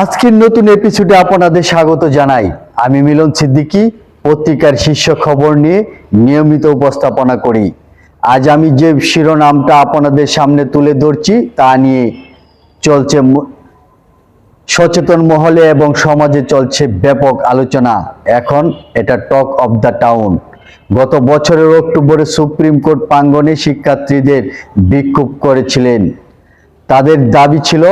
আজকের নতুন এপিসোডে আপনাদের স্বাগত জানাই। আমি মিলন সিদ্দিকী, পত্রিকার শীর্ষ খবর নিয়ে নিয়মিত উপস্থাপনা করি। আজ আমি যে শিরোনামটা আপনাদের সামনে তুলে ধরছি তা নিয়ে চলছে সচেতন মহলে এবং সমাজে চলছে ব্যাপক আলোচনা। এখন এটা টক অব দ্য টাউন। গত বছরের অক্টোবরে সুপ্রিম কোর্ট প্রাঙ্গণে শিক্ষার্থীদের বিক্ষোভ করেছিলেন। তাদের দাবি ছিল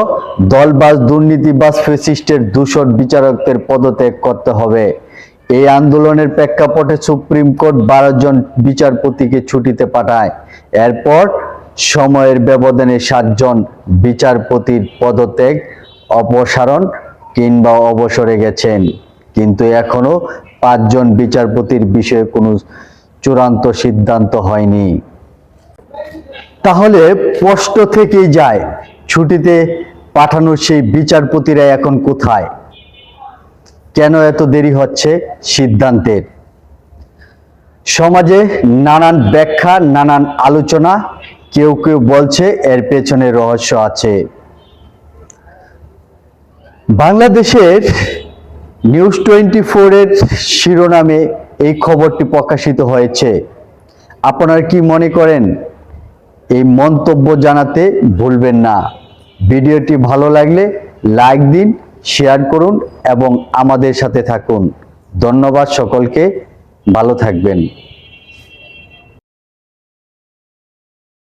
দলবাজ, দুর্নীতিবাজ, ফ্যাসিস্টের দূষর বিচারকদের পদত্যাগ করতে হবে। এই আন্দোলনের প্রেক্ষাপটে সুপ্রিম কোর্ট 12 জন বিচারপতিকে ছুটিতে পাঠায়। এরপর সময়ের ব্যবধানে 7 জন বিচারপতির পদত্যাগ, অপসারণ কিংবা অবসরে গেছেন, কিন্তু এখনো 5 জন বিচারপতির বিষয়ে কোনো চূড়ান্ত সিদ্ধান্ত হয়নি। তাহলে প্রশ্ন থেকেই যায়, ছুটিতে পাঠানো সেই বিচারপতিরা এখন কোথায়? কেন এত দেরি হচ্ছে সিদ্ধান্তের? সমাজে নানান ব্যাখ্যা, নানান আলোচনা। কেউ কেউ বলছে এর পেছনে রহস্য আছে। বাংলাদেশের নিউজ 24 এর শিরোনামে এই খবরটি প্রকাশিত হয়েছে। আপনারা কি মনে করেন? এই মন্তব্য জানাতে ভুলবেন না। ভিডিওটি ভালো লাগলে লাইক দিন, শেয়ার করুন এবং আমাদের সাথে থাকুন। ধন্যবাদ সকলকে, ভালো থাকবেন।